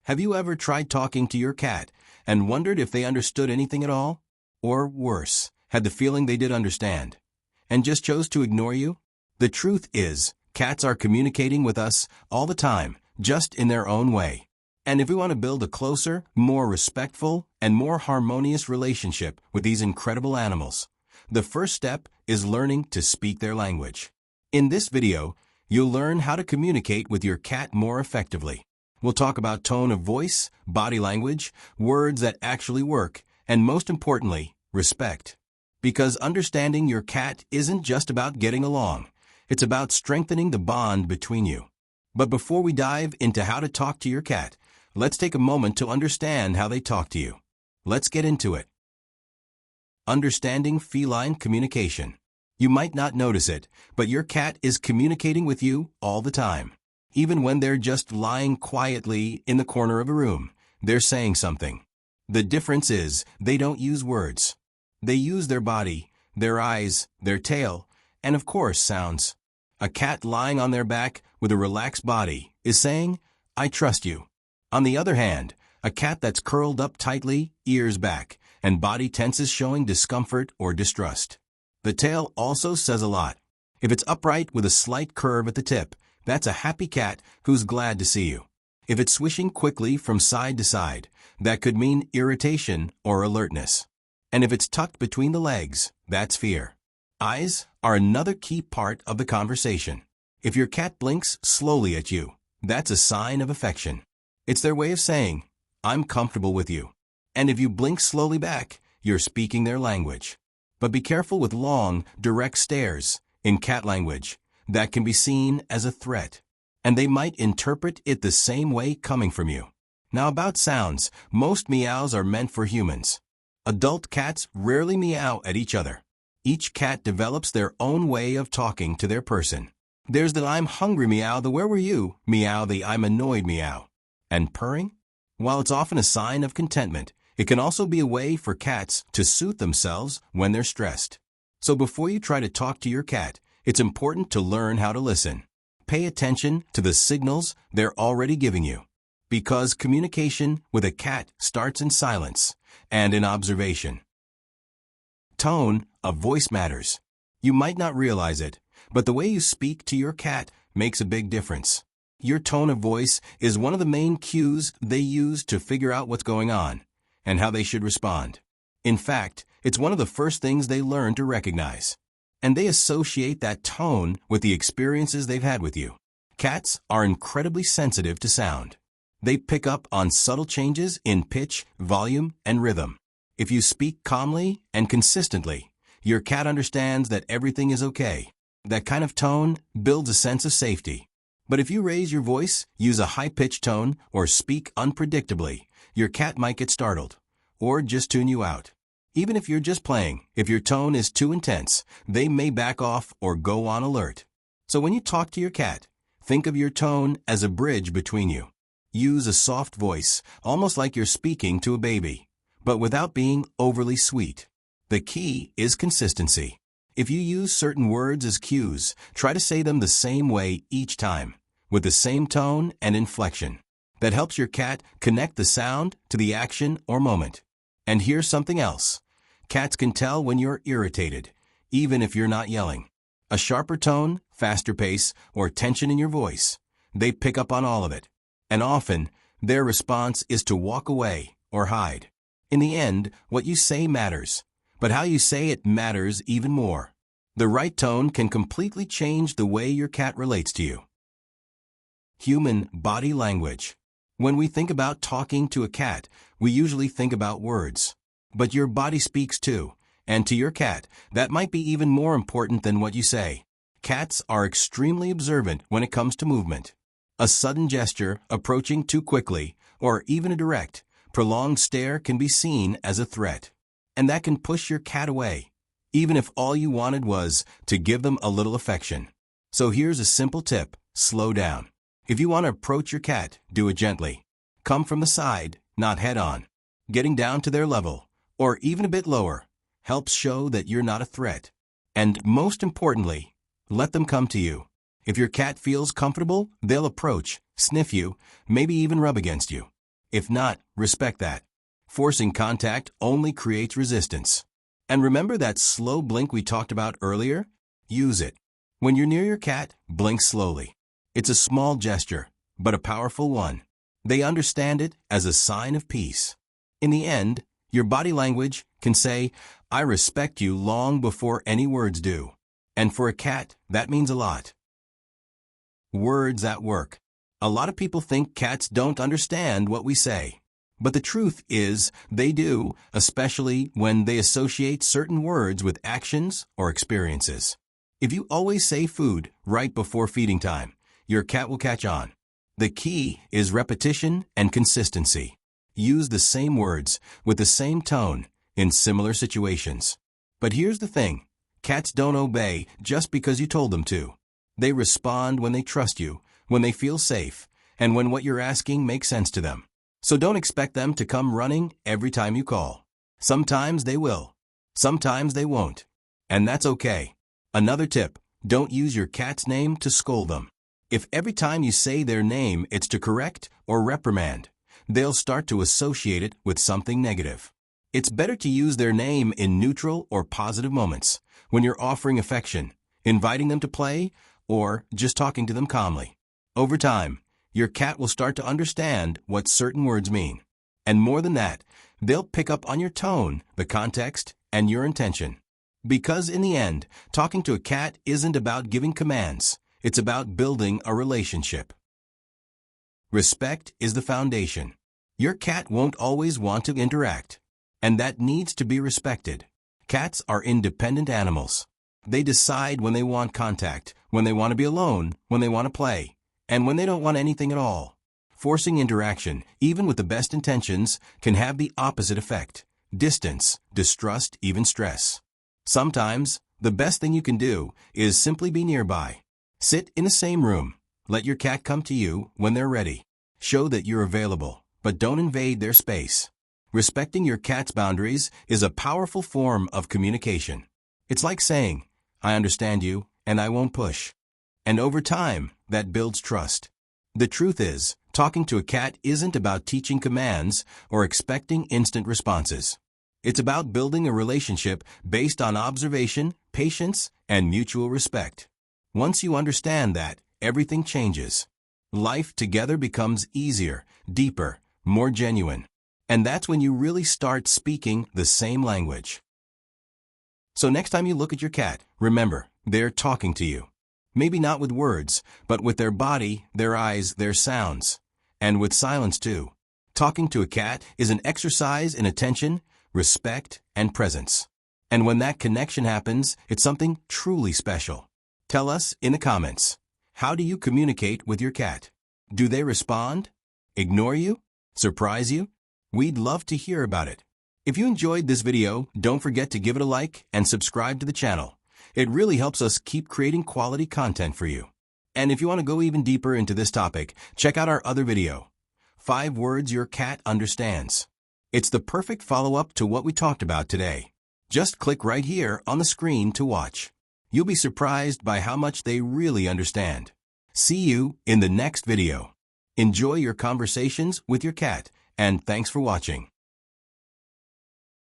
Have you ever tried talking to your cat and wondered if they understood anything at all? Or worse, had the feeling they did understand and just chose to ignore you? The truth is, cats are communicating with us all the time, just in their own way. And if we want to build a closer, more respectful, and more harmonious relationship with these incredible animals, the first step is learning to speak their language. In this video, you'll learn how to communicate with your cat more effectively. We'll talk about tone of voice, body language, words that actually work, and most importantly, respect. Because understanding your cat isn't just about getting along, it's about strengthening the bond between you. But before we dive into how to talk to your cat, let's take a moment to understand how they talk to you. Let's get into it. Understanding feline communication. You might not notice it, but your cat is communicating with you all the time. Even when they're just lying quietly in the corner of a room, they're saying something. The difference is they don't use words. They use their body, their eyes, their tail, and of course sounds. A cat lying on their back with a relaxed body is saying, "I trust you." On the other hand, a cat that's curled up tightly, ears back, and body tenses showing discomfort or distrust. The tail also says a lot. If it's upright with a slight curve at the tip, that's a happy cat who's glad to see you. If it's swishing quickly from side to side, that could mean irritation or alertness. And if it's tucked between the legs, that's fear. Eyes are another key part of the conversation. If your cat blinks slowly at you, that's a sign of affection. It's their way of saying, "I'm comfortable with you." And if you blink slowly back, you're speaking their language. But be careful with long, direct stares, in cat language, that can be seen as a threat. And they might interpret it the same way coming from you. Now about sounds, most meows are meant for humans. Adult cats rarely meow at each other. Each cat develops their own way of talking to their person. There's the "I'm hungry" meow, the "where were you" meow, the "I'm annoyed" meow. And purring? While it's often a sign of contentment, it can also be a way for cats to soothe themselves when they're stressed. So before you try to talk to your cat, it's important to learn how to listen. Pay attention to the signals they're already giving you. Because communication with a cat starts in silence and in observation. Tone of voice matters. You might not realize it, but the way you speak to your cat makes a big difference. Your tone of voice is one of the main cues they use to figure out what's going on and how they should respond. In fact, it's one of the first things they learn to recognize. And they associate that tone with the experiences they've had with you. Cats are incredibly sensitive to sound. They pick up on subtle changes in pitch, volume, and rhythm. If you speak calmly and consistently, your cat understands that everything is okay. That kind of tone builds a sense of safety. But if you raise your voice, use a high-pitched tone, or speak unpredictably, your cat might get startled, or just tune you out. Even if you're just playing, if your tone is too intense, they may back off or go on alert. So when you talk to your cat, think of your tone as a bridge between you. Use a soft voice, almost like you're speaking to a baby, but without being overly sweet. The key is consistency. If you use certain words as cues, try to say them the same way each time, with the same tone and inflection. That helps your cat connect the sound to the action or moment. And here's something else. Cats can tell when you're irritated, even if you're not yelling. A sharper tone, faster pace, or tension in your voice, they pick up on all of it. And often, their response is to walk away or hide. In the end, what you say matters, but how you say it matters even more. The right tone can completely change the way your cat relates to you. Human body language. When we think about talking to a cat, we usually think about words. But your body speaks too, and to your cat, that might be even more important than what you say. Cats are extremely observant when it comes to movement. A sudden gesture, approaching too quickly, or even a direct, prolonged stare can be seen as a threat. And that can push your cat away, even if all you wanted was to give them a little affection. So here's a simple tip: slow down. If you want to approach your cat, do it gently. Come from the side, not head on. Getting down to their level, or even a bit lower, helps show that you're not a threat. And most importantly, let them come to you. If your cat feels comfortable, they'll approach, sniff you, maybe even rub against you. If not, respect that. Forcing contact only creates resistance. And remember that slow blink we talked about earlier? Use it. When you're near your cat, blink slowly. It's a small gesture, but a powerful one. They understand it as a sign of peace. In the end, your body language can say, "I respect you," long before any words do. And for a cat, that means a lot. Words at work. A lot of people think cats don't understand what we say. But the truth is, they do, especially when they associate certain words with actions or experiences. If you always say food right before feeding time, your cat will catch on. The key is repetition and consistency. Use the same words with the same tone in similar situations. But here's the thing. Cats don't obey just because you told them to. They respond when they trust you, when they feel safe, and when what you're asking makes sense to them. So don't expect them to come running every time you call. Sometimes they will. Sometimes they won't. And that's okay. Another tip, don't use your cat's name to scold them. If every time you say their name it's to correct or reprimand, they'll start to associate it with something negative. It's better to use their name in neutral or positive moments, when you're offering affection, inviting them to play, or just talking to them calmly. Over time, your cat will start to understand what certain words mean. And more than that, they'll pick up on your tone, the context, and your intention. Because in the end, talking to a cat isn't about giving commands. It's about building a relationship. Respect is the foundation. Your cat won't always want to interact, and that needs to be respected. Cats are independent animals. They decide when they want contact, when they want to be alone, when they want to play, and when they don't want anything at all. Forcing interaction, even with the best intentions, can have the opposite effect: distance, distrust, even stress. Sometimes, the best thing you can do is simply be nearby. Sit in the same room. Let your cat come to you when they're ready. Show that you're available, but don't invade their space. Respecting your cat's boundaries is a powerful form of communication. It's like saying, "I understand you, and I won't push." And over time, that builds trust. The truth is, talking to a cat isn't about teaching commands or expecting instant responses. It's about building a relationship based on observation, patience, and mutual respect. Once you understand that, everything changes. Life together becomes easier, deeper, more genuine. And that's when you really start speaking the same language. So next time you look at your cat, remember, they're talking to you. Maybe not with words, but with their body, their eyes, their sounds. And with silence too. Talking to a cat is an exercise in attention, respect, and presence. And when that connection happens, it's something truly special. Tell us in the comments, how do you communicate with your cat? Do they respond? Ignore you? Surprise you? We'd love to hear about it. If you enjoyed this video, don't forget to give it a like and subscribe to the channel. It really helps us keep creating quality content for you. And if you want to go even deeper into this topic, check out our other video, 5 Words Your Cat Understands. It's the perfect follow-up to what we talked about today. Just click right here on the screen to watch. You'll be surprised by how much they really understand. See you in the next video. Enjoy your conversations with your cat, and thanks for watching.